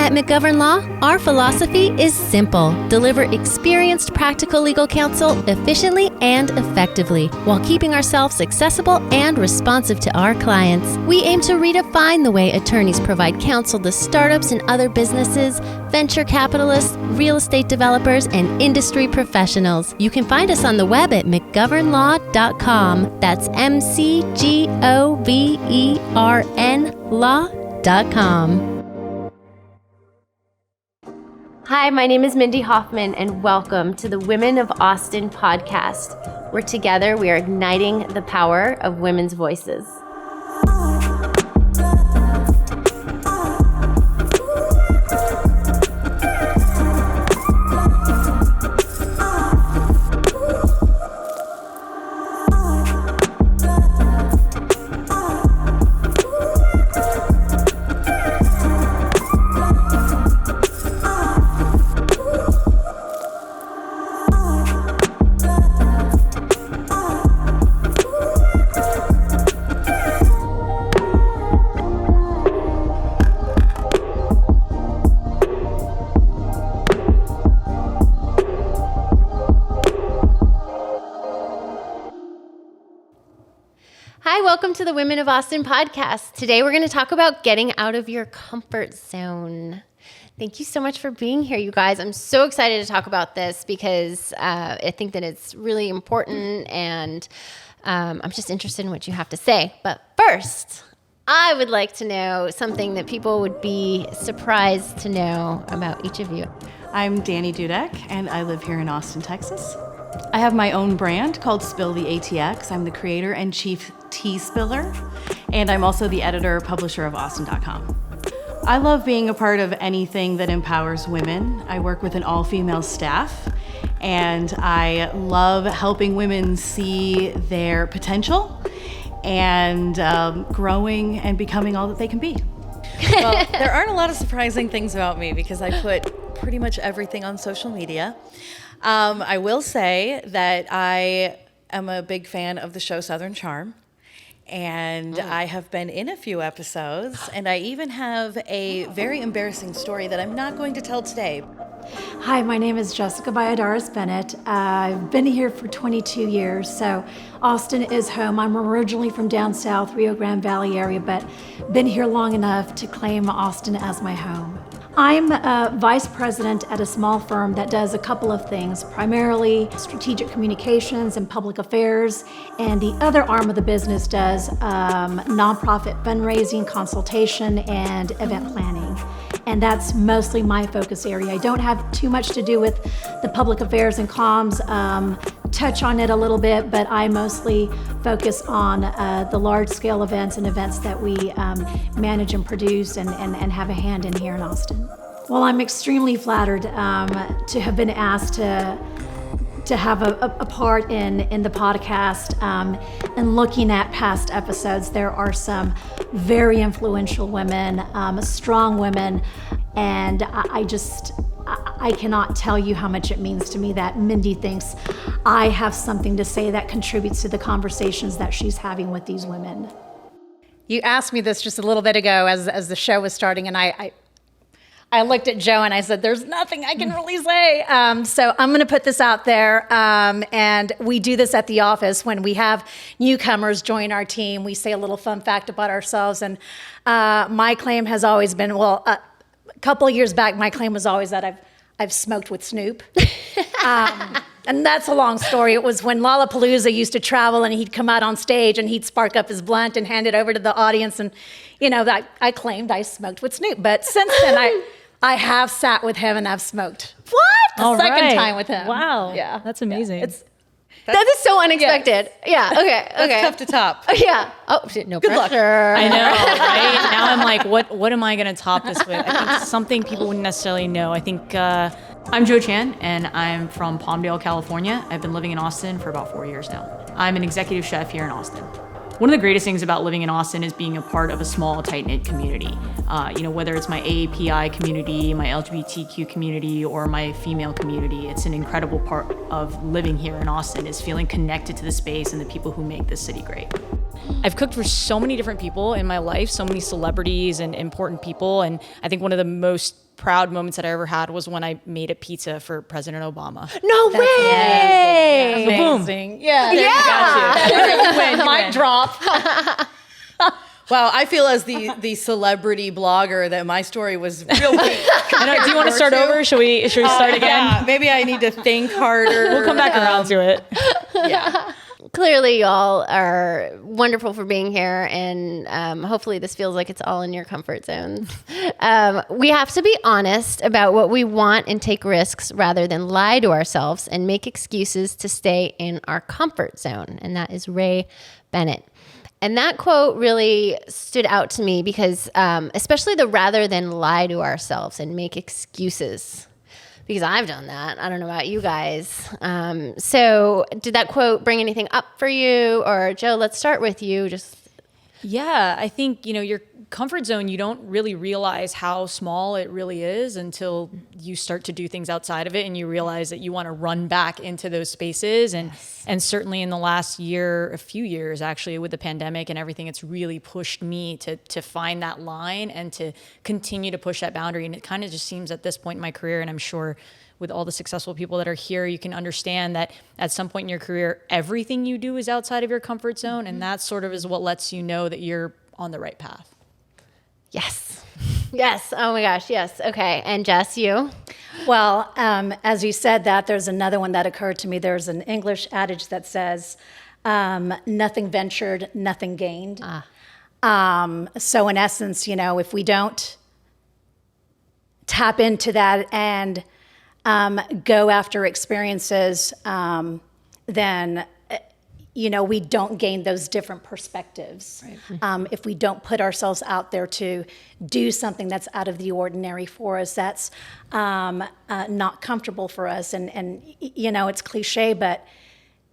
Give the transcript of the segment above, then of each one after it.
At McGovern Law, our philosophy is simple. Deliver experienced practical legal counsel efficiently and effectively while keeping ourselves accessible and responsive to our clients. We aim to redefine the way attorneys provide counsel to startups and other businesses, venture capitalists, real estate developers, and industry professionals. You can find us on the web at mcgovernlaw.com. That's MCGOVERN law.com. Hi, my name is Mindy Hofman, and welcome to the Women of Austin podcast, where together we are igniting the power of women's voices. Hi, welcome to the Women of Austin podcast. Today we're going to talk about getting out of your comfort zone. Thank you so much for being here, you guys. I'm so excited to talk about this because I think that it's really important, and I'm just interested in what you have to say. But first, I would like to know something that people would be surprised to know about each of you. I'm Dani Dudek, and I live here in Austin, Texas. I have my own brand called Tea ATX. I'm the creator and chief tea spiller, and I'm also the editor-publisher of Austin.com. I love being a part of anything that empowers women. I work with an all-female staff, and I love helping women see their potential and growing and becoming all that they can be. Well, there aren't a lot of surprising things about me because I put pretty much everything on social media. I will say that I am a big fan of the show Southern Charm, and I have been in a few episodes, and I even have a very embarrassing story that I'm not going to tell today. Hi, my name is Jessica Balladares-Bennett. I've been here for 22 years, so Austin is home. I'm originally from down south, Rio Grande Valley area, but been here long enough to claim Austin as my home. I'm a vice president at a small firm that does a couple of things, primarily strategic communications and public affairs, and the other arm of the business does nonprofit fundraising, consultation, and event planning. And that's mostly my focus area. I don't have too much to do with the public affairs and comms, touch on it a little bit, but I mostly focus on the large scale events and events that we manage and produce and have a hand in here in Austin. Well, I'm extremely flattered to have been asked to have a part in the podcast, and looking at past episodes, there are some very influential women, strong women, and I cannot tell you how much it means to me that Mindy thinks I have something to say that contributes to the conversations that she's having with these women. You asked me this just a little bit ago as the show was starting, and I looked at Joe and I said, there's nothing I can really say. So I'm going to put this out there. And we do this at the office when we have newcomers join our team. We say a little fun fact about ourselves. And my claim has always been, a couple of years back, my claim was always that I've smoked with Snoop. And that's a long story. It was when Lollapalooza used to travel and he'd come out on stage and he'd spark up his blunt and hand it over to the audience. And, that I claimed I smoked with Snoop. But since then, I have sat with him and I've smoked. What? The second time with him. Wow. Yeah. That's amazing. Yeah. That is so unexpected. Yes. Yeah. Okay. That's tough to top. Yeah. Oh, no Good luck. pressure. I know, right? Now I'm like, what am I going to top this with? I think something people wouldn't necessarily know. I think I'm Jo Chan, and I'm from Palmdale, California. I've been living in Austin for about 4 years now. I'm an executive chef here in Austin. One of the greatest things about living in Austin is being a part of a small, tight-knit community. Whether it's my AAPI community, my LGBTQ community, or my female community, it's an incredible part of living here in Austin is feeling connected to the space and the people who make this city great. I've cooked for so many different people in my life, so many celebrities and important people, and I think one of the most proud moments that I ever had was when I made a pizza for President Obama. No way! Amazing. Yeah. Mic drop. Wow, I feel as the celebrity blogger that my story was real big. Do you want to start over? Should we start again? Yeah, maybe I need to think harder. We'll come back around to it. Yeah. Clearly, y'all are wonderful for being here, and hopefully this feels like it's all in your comfort zones. We have to be honest about what we want and take risks rather than lie to ourselves and make excuses to stay in our comfort zone. And that is Roy Bennett. And that quote really stood out to me because especially the rather than lie to ourselves and make excuses. Because I've done that. I don't know about you guys. So did that quote bring anything up for you? Or Joe, let's start with you. Yeah, I think, your comfort zone, you don't really realize how small it really is until you start to do things outside of it and you realize that you want to run back into those spaces. And certainly in the last year, a few years actually, with the pandemic and everything, it's really pushed me to find that line and to continue to push that boundary. And it kind of just seems at this point in my career, and I'm sure with all the successful people that are here, you can understand that at some point in your career, everything you do is outside of your comfort zone. And that sort of is what lets you know that you're on the right path. Yes. Yes. Oh my gosh. Yes. Okay. And Jess, you? Well, as you said that, there's another one that occurred to me. There's an English adage that says, nothing ventured, nothing gained. So in essence, if we don't tap into that and go after experiences, then we don't gain those different perspectives. Right. If we don't put ourselves out there to do something that's out of the ordinary for us, that's not comfortable for us. And it's cliche, but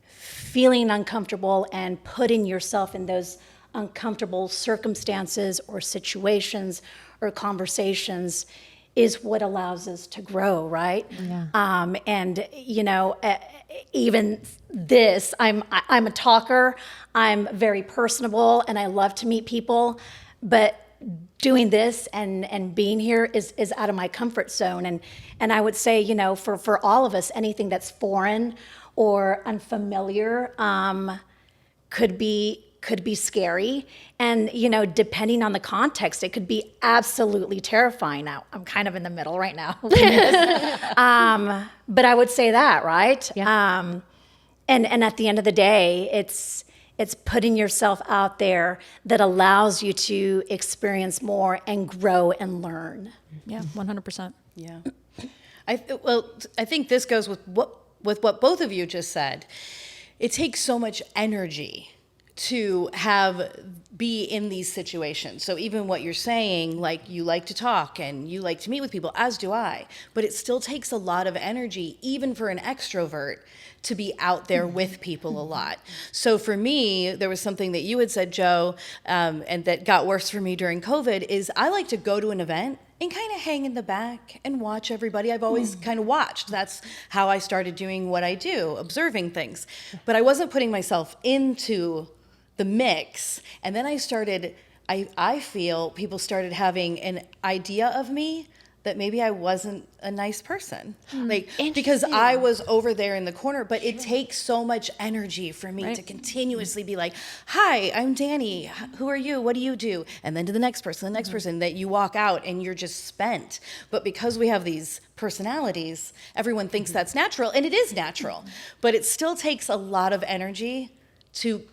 feeling uncomfortable and putting yourself in those uncomfortable circumstances or situations or conversations is what allows us to grow, right? Yeah. And even this, I'm a talker, I'm very personable, and I love to meet people, but doing this and being here is out of my comfort zone. And I would say, for all of us, anything that's foreign or unfamiliar could be scary. And, depending on the context, it could be absolutely terrifying. Now, I'm kind of in the middle right now. But I would say that, right? Yeah. And at the end of the day, it's putting yourself out there that allows you to experience more and grow and learn. Yeah, 100%. Yeah. I think this goes with what both of you just said. It takes so much energy to be in these situations. So even what you're saying, like you like to talk and you like to meet with people, as do I, but it still takes a lot of energy, even for an extrovert, to be out there with people a lot. So for me, there was something that you had said, Joe, and that got worse for me during COVID, is I like to go to an event and kind of hang in the back and watch everybody. I've always kind of watched. That's how I started doing what I do, observing things. But I wasn't putting myself into the mix. And then I feel people started having an idea of me that maybe I wasn't a nice person. Because I was over there in the corner, but it takes so much energy for me to continuously be like, hi, I'm Dani. Who are you? What do you do? And then to the next person, that you walk out and you're just spent. But because we have these personalities, everyone thinks that's natural, and it is natural. But it still takes a lot of energy to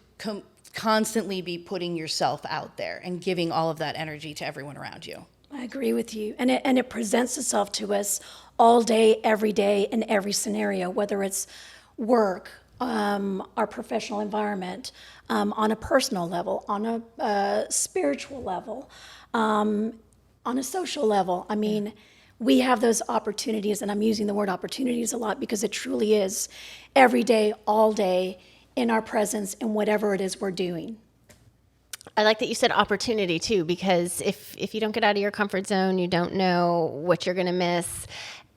constantly be putting yourself out there and giving all of that energy to everyone around you. I agree with you. And it presents itself to us all day, every day, in every scenario, whether it's work, our professional environment, on a personal level, on a spiritual level, on a social level. I mean, we have those opportunities, and I'm using the word opportunities a lot because it truly is every day, all day, in our presence in whatever it is we're doing. I like that you said opportunity too, because if you don't get out of your comfort zone, you don't know what you're going to miss.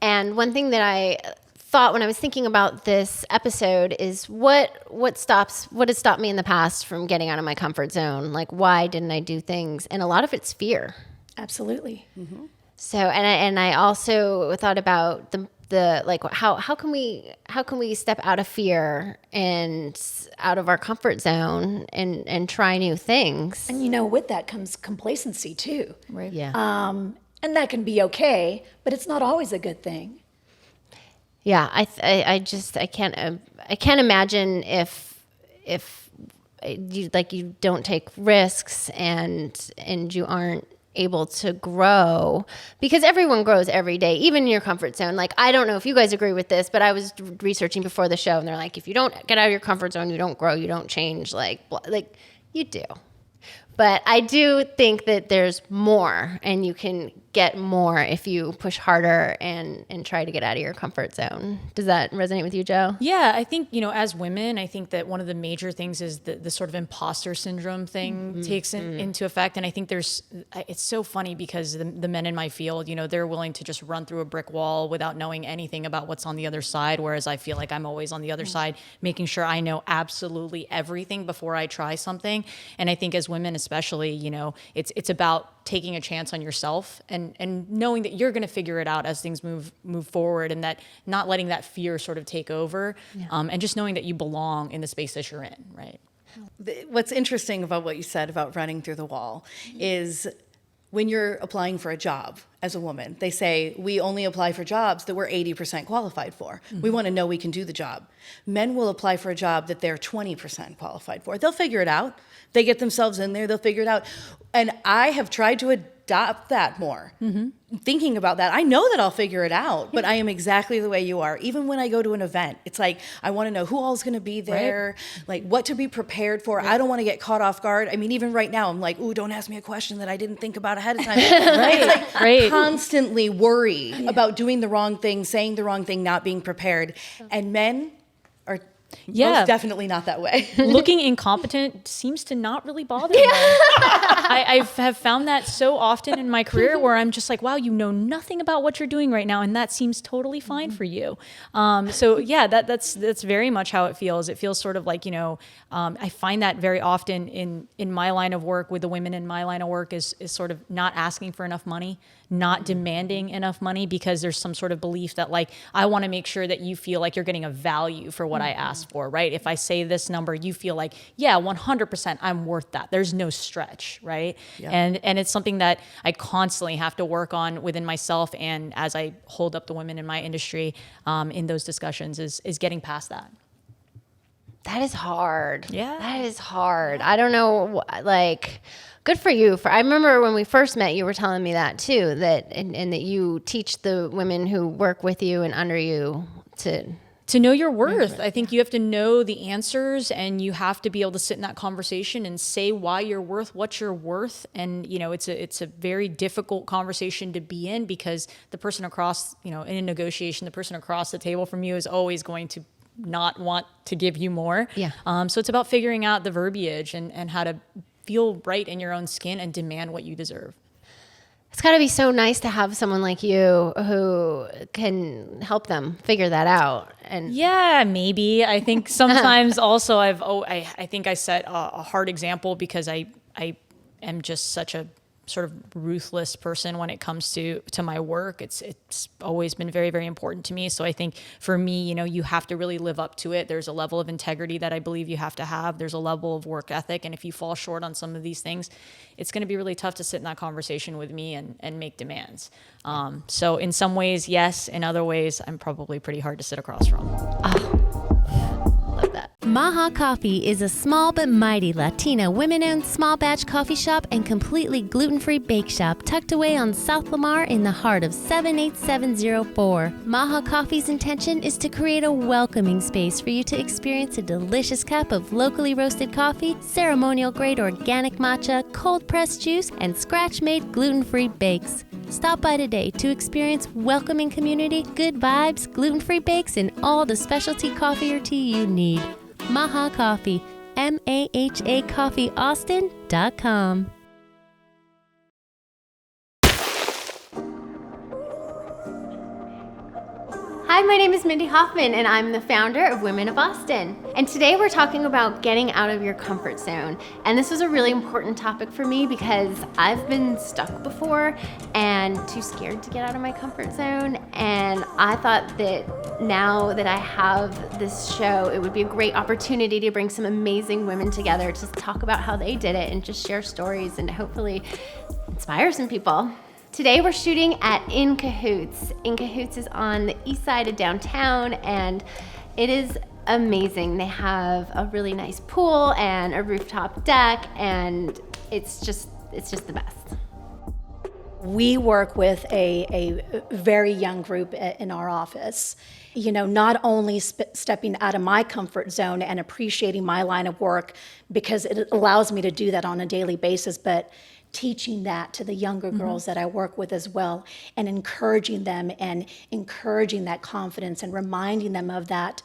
And one thing that I thought when I was thinking about this episode is what has stopped me in the past from getting out of my comfort zone? Like, why didn't I do things? And a lot of it's fear. Absolutely. So, and I also thought about the like how can we step out of fear and out of our comfort zone and try new things. And you know, with that comes complacency too. Right. Yeah. And that can be okay, but it's not always a good thing. Yeah, I can't imagine if you don't take risks and you aren't able to grow, because everyone grows every day, even in your comfort zone. Like, I don't know if you guys agree with this, but I was researching before the show, and they're like, if you don't get out of your comfort zone, you don't grow, you don't change. Like you do. But I do think that there's more, and you can get more if you push harder and try to get out of your comfort zone. Does that resonate with you, Joe? Yeah, I think, as women, I think that one of the major things is the sort of imposter syndrome thing takes into effect. And I think it's so funny because the men in my field, they're willing to just run through a brick wall without knowing anything about what's on the other side. Whereas I feel like I'm always on the other side, making sure I know absolutely everything before I try something. And I think as women, especially, it's about taking a chance on yourself and knowing that you're going to figure it out as things move forward, and that not letting that fear sort of take over, and just knowing that you belong in the space that you're in, right? What's interesting about what you said about running through the wall is when you're applying for a job as a woman, they say we only apply for jobs that we're 80% qualified for. We want to know we can do the job. Men will apply for a job that they're 20% qualified for. They'll figure it out. They get themselves in there, they'll figure it out. And I have tried to adopt that more. Thinking about that, I know that I'll figure it out, but I am exactly the way you are. Even when I go to an event, it's like, I want to know who all's going to be there, like what to be prepared for. I don't want to get caught off guard. I mean, even right now, I'm like, ooh, don't ask me a question that I didn't think about ahead of time. It's like constantly worry about doing the wrong thing, saying the wrong thing, not being prepared. And men are most definitely not that way. Looking incompetent seems to not really bother me. I have found that so often in my career where I'm just like, wow, you know nothing about what you're doing right now, and that seems totally fine for you. So yeah, that's very much how it feels. It feels sort of like, I find that very often in my line of work with the women in my line of work is sort of not asking for enough money, not demanding enough money, because there's some sort of belief that like, I want to make sure that you feel like you're getting a value for what I asked for, right? If I say this number, you feel like, yeah, 100% I'm worth that. There's no stretch, right? Yeah. And it's something that I constantly have to work on within myself, and as I hold up the women in my industry in those discussions is getting past that. That is hard. Yeah. That is hard. I don't know, like, good for you. I remember when we first met, you were telling me that too, that and that you teach the women who work with you and under you to know your worth. I think you have to know the answers, and you have to be able to sit in that conversation and say why you're worth what you're worth. And, it's a very difficult conversation to be in, because the person across, in a negotiation, the person across the table from you is always going to not want to give you more. Yeah. So it's about figuring out the verbiage and how to feel right in your own skin and demand what you deserve. It's got to be so nice to have someone like you who can help them figure that out. And yeah, maybe. I think sometimes also I think I set a hard example, because I am just such a sort of ruthless person when it comes to my work. It's always been very, very important to me. So I think for me, you have to really live up to it. There's a level of integrity that I believe you have to have. There's a level of work ethic. And if you fall short on some of these things, it's going to be really tough to sit in that conversation with me and make demands. So in some ways, yes. In other ways, I'm probably pretty hard to sit across from. Love that. Maha Coffee is a small but mighty Latina women-owned small batch coffee shop and completely gluten-free bake shop tucked away on South Lamar in the heart of 78704. Maha Coffee's intention is to create a welcoming space for you to experience a delicious cup of locally roasted coffee, ceremonial-grade organic matcha, cold-pressed juice, and scratch-made gluten-free bakes. Stop by today to experience welcoming community, good vibes, gluten-free bakes, and all the specialty coffee or tea you need. Maha Coffee, MAHA CoffeeAustin.com. Hi, my name is Mindy Hofman, and I'm the founder of Women of Austin. And today we're talking about getting out of your comfort zone. And this was a really important topic for me because I've been stuck before and too scared to get out of my comfort zone. And I thought that now that I have this show, it would be a great opportunity to bring some amazing women together to talk about how they did it and just share stories and hopefully inspire some people. Today we're shooting at In Cahoots. In Cahoots is on the east side of downtown, and it is amazing. They have a really nice pool and a rooftop deck, and it's just the best. We work with a very young group in our office. You know, not only stepping out of my comfort zone and appreciating my line of work because it allows me to do that on a daily basis, but teaching that to the younger girls that I work with as well, and encouraging them and encouraging that confidence and reminding them of that,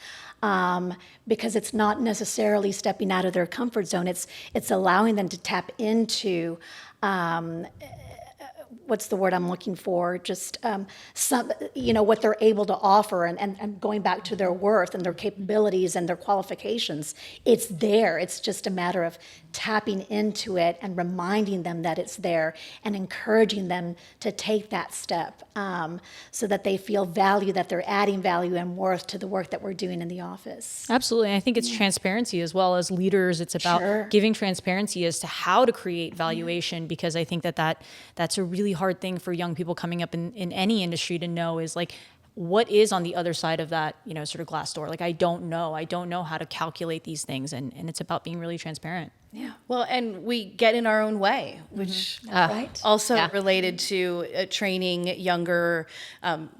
because it's not necessarily stepping out of their comfort zone. It's allowing them to tap into what's the word I'm looking for? Just some, what they're able to offer, and going back to their worth and their capabilities and their qualifications. It's there. It's just a matter of tapping into it and reminding them that it's there and encouraging them to take that step, so that they feel value, that they're adding value and worth to the work that we're doing in the office. Absolutely. I think it's transparency as well. As leaders, it's about giving transparency as to how to create valuation, because I think that's a really hard thing for young people coming up in any industry to know, is like, what is on the other side of that, sort of glass door? Like, I don't know how to calculate these things. And it's about being really transparent. Yeah. Well, and we get in our own way, which also related to training younger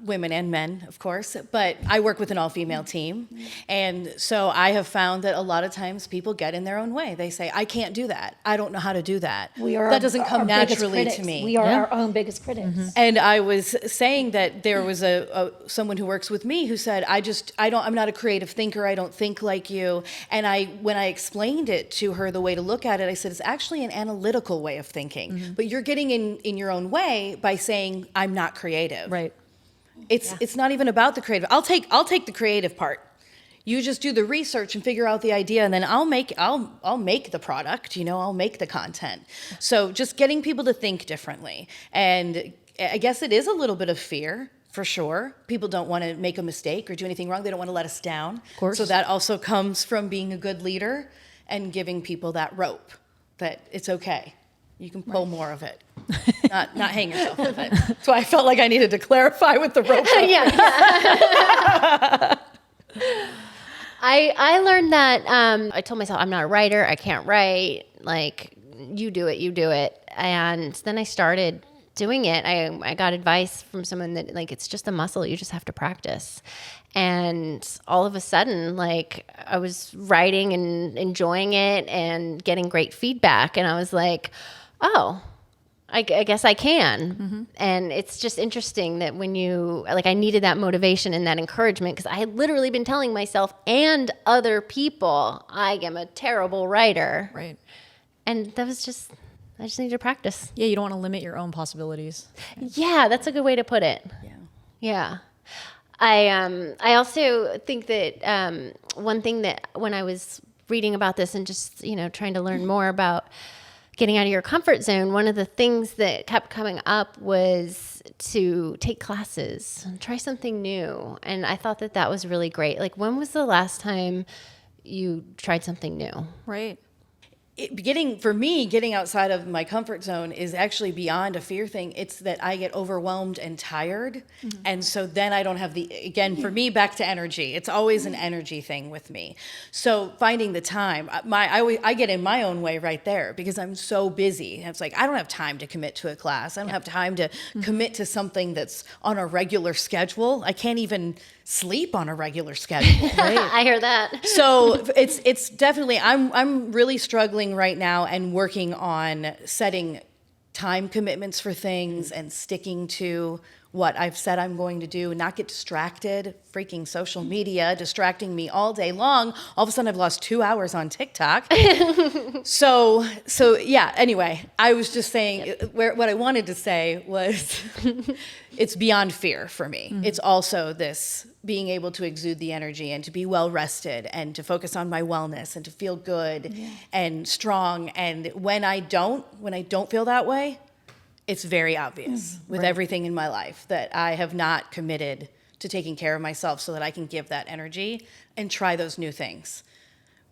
women and men, of course. But I work with an all-female team. And so I have found that a lot of times people get in their own way. They say, I can't do that. I don't know how to do that. That doesn't come naturally to me. We are our own biggest critics. And I was saying that there was someone who works with me who said, I'm not a creative thinker. I don't think like you. And when I explained it to her, the way to look at it, I said, it's actually an analytical way of thinking, but you're getting in your own way by saying, I'm not creative. Right. It's not even about the creative. I'll take the creative part. You just do the research and figure out the idea, and then I'll make the product, I'll make the content. So just getting people to think differently. And I guess it is a little bit of fear. For sure. People don't want to make a mistake or do anything wrong. They don't want to let us down. Of course. So that also comes from being a good leader and giving people that rope, that it's okay. You can pull more of it. Not hang yourself with it. So I felt like I needed to clarify with the rope. I learned that I told myself, I'm not a writer. I can't write. Like, you do it. And then I started doing it. I got advice from someone that, like, it's just a muscle. You just have to practice. And all of a sudden, like, I was writing and enjoying it and getting great feedback. And I was like, oh, I guess I can. And it's just interesting that when I needed that motivation and that encouragement, because I had literally been telling myself and other people, I am a terrible writer. Right. And that was just, I just needed to practice. Yeah, you don't want to limit your own possibilities. Yeah, that's a good way to put it. Yeah. I also think that one thing that when I was reading about this and just, trying to learn more about getting out of your comfort zone, one of the things that kept coming up was to take classes and try something new. And I thought that was really great. Like, when was the last time you tried something new? Right. Getting outside of my comfort zone is actually beyond a fear thing. It's that I get overwhelmed and tired. And so then I don't have for me, back to energy. It's always an energy thing with me. So finding the time, I get in my own way right there because I'm so busy. It's like, I don't have time to commit to a class. I don't have time to commit to something that's on a regular schedule. I can't even sleep on a regular schedule. Right? I hear that. So it's definitely, I'm really struggling right now and working on setting time commitments for things and sticking to what I've said I'm going to do and not get distracted. Freaking social media distracting me all day long. All of a sudden I've lost 2 hours on TikTok. So yeah, anyway, I was just saying what I wanted to say was it's beyond fear for me. It's also this being able to exude the energy and to be well rested and to focus on my wellness and to feel good and strong. And when I don't feel that way, it's very obvious with everything in my life that I have not committed to taking care of myself so that I can give that energy and try those new things.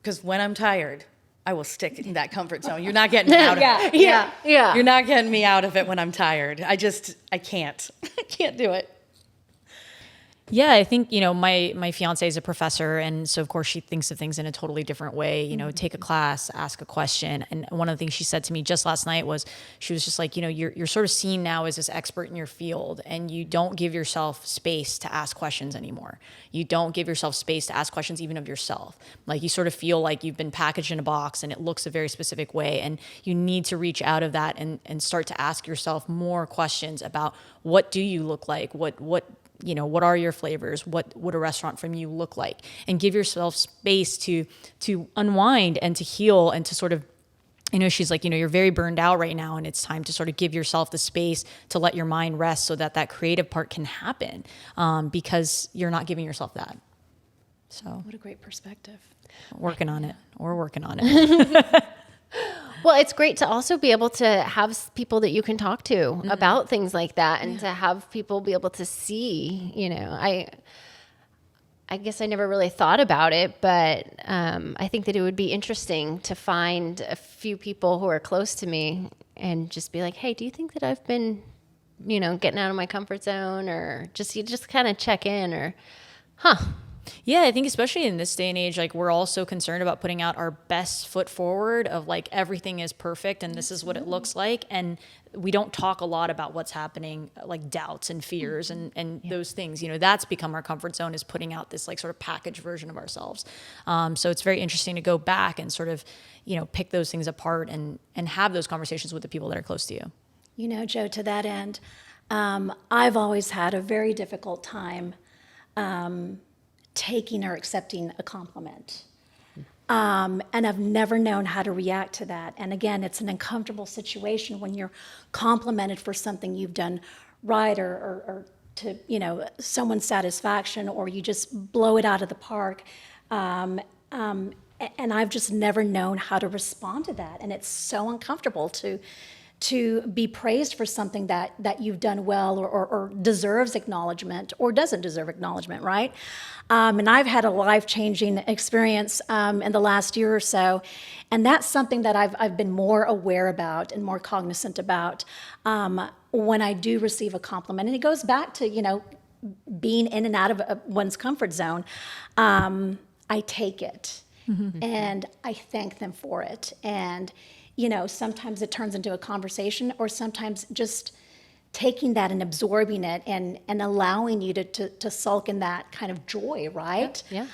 Because when I'm tired, I will stick in that comfort zone. You're not getting me out of it. Yeah. You're not getting me out of it when I'm tired. I can't. I can't do it. Yeah, I think, my fiance is a professor, and so of course she thinks of things in a totally different way, take a class, ask a question. And one of the things she said to me just last night was, she was just like, you're sort of seen now as this expert in your field, and you don't give yourself space to ask questions anymore. You don't give yourself space to ask questions even of yourself. Like, you sort of feel like you've been packaged in a box and it looks a very specific way, and you need to reach out of that and start to ask yourself more questions about, what do you look like? What are your flavors? What would a restaurant from you look like? And give yourself space to unwind and to heal and to sort of, she's like, you're very burned out right now, and it's time to sort of give yourself the space to let your mind rest so that creative part can happen, because you're not giving yourself that. So What a great perspective. working on it. We're working on it. Well, it's great to also be able to have people that you can talk to about things like that, and to have people be able to see, I guess I never really thought about it, but I think that it would be interesting to find a few people who are close to me and just be like, hey, do you think that I've been, getting out of my comfort zone, or just kind of check in, or, Yeah, I think especially in this day and age, like, we're all so concerned about putting out our best foot forward of like, everything is perfect and this is what it looks like. And we don't talk a lot about what's happening, like doubts and fears and those things. That's become our comfort zone, is putting out this like sort of packaged version of ourselves. So it's very interesting to go back and sort of, pick those things apart and have those conversations with the people that are close to you. Joe, to that end, I've always had a very difficult time taking or accepting a compliment. And I've never known how to react to that. And again, it's an uncomfortable situation when you're complimented for something you've done right, or to, someone's satisfaction, or you just blow it out of the park. And I've just never known how to respond to that. And it's so uncomfortable to be praised for something that you've done well, or deserves acknowledgement, or doesn't deserve acknowledgement, right? And I've had a life-changing experience in the last year or so, and that's something that I've been more aware about and more cognizant about when I do receive a compliment. And it goes back to, being in and out of one's comfort zone. I take it, and I thank them for it. And sometimes it turns into a conversation, or sometimes just taking that and absorbing it and allowing you to sulk in that kind of joy, right? Yeah.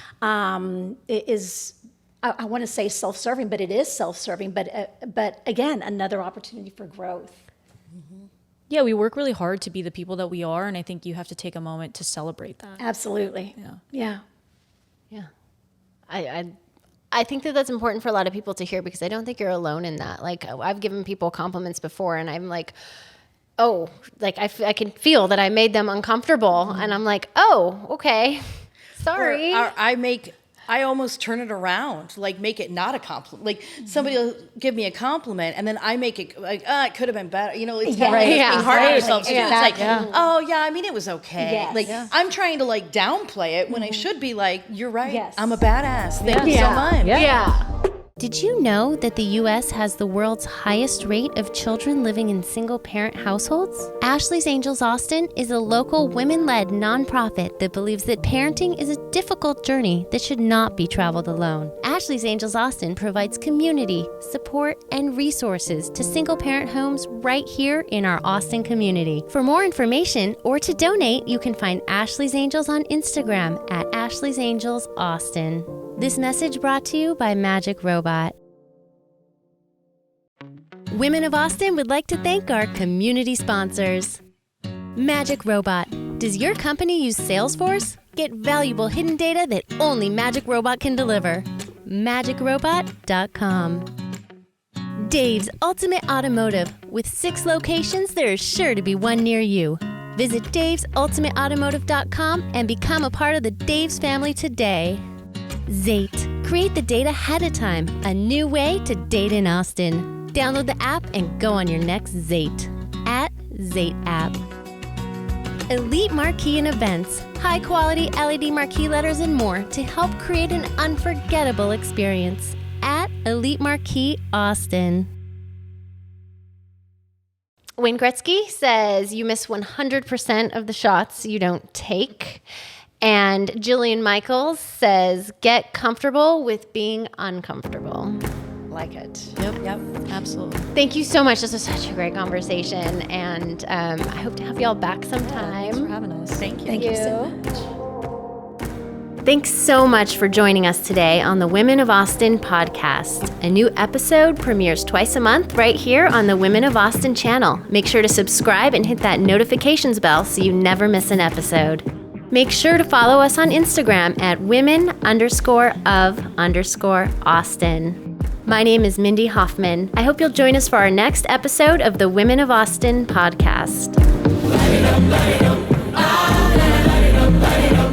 It is, I want to say self-serving, but it is self-serving, but again, another opportunity for growth. Yeah, we work really hard to be the people that we are, and I think you have to take a moment to celebrate that. Absolutely. Yeah. I think that that's important for a lot of people to hear, because I don't think you're alone in that. Like, I've given people compliments before, and I'm like, oh, like I can feel that I made them uncomfortable, and I'm like, oh, okay, sorry. Or I almost turn it around, like make it not a compliment. Like, somebody will give me a compliment, and then I make it like, it could have been better. It's kind of like being hard on yourself. So it's like, oh yeah, I mean, it was okay. Yes. Like, I'm trying to like downplay it when I should be like, you're right. Yes. I'm a badass. Thank you so much. Yeah. Did you know that the U.S. has the world's highest rate of children living in single-parent households? Ashley's Angels Austin is a local women-led nonprofit that believes that parenting is a difficult journey that should not be traveled alone. Ashley's Angels Austin provides community, support, and resources to single-parent homes right here in our Austin community. For more information or to donate, you can find Ashley's Angels on Instagram at Ashley's Angels Austin. This message brought to you by Magic Robot. Women of Austin would like to thank our community sponsors. Magic Robot. Does your company use Salesforce? Get valuable hidden data that only Magic Robot can deliver. MagicRobot.com. Dave's Ultimate Automotive. With 6 locations, there is sure to be one near you. Visit davesultimateautomotive.com and become a part of the Daves family today. Zate. Create the date ahead of time. A new way to date in Austin. Download the app and go on your next Zate. @Zate app. Elite Marquee and Events. High quality LED marquee letters and more to help create an unforgettable experience. @Elite Marquee Austin. Wayne Gretzky says you miss 100% of the shots you don't take. And Jillian Michaels says get comfortable with being uncomfortable. Like it. Yep, absolutely. Thank you so much. This was such a great conversation, and I hope to have y'all back sometime. Thanks for having us. Thank you. Thank you so much. Thanks so much for joining us today on the Women of Austin podcast. A new episode premieres twice a month right here on the Women of Austin channel. Make sure to subscribe and hit that notifications bell so you never miss an episode. Make sure to follow us on Instagram at women_of_Austin. My name is Mindy Hofman. I hope you'll join us for our next episode of the Women of Austin podcast. Light it up, light it up. Ah, light it up, light it up.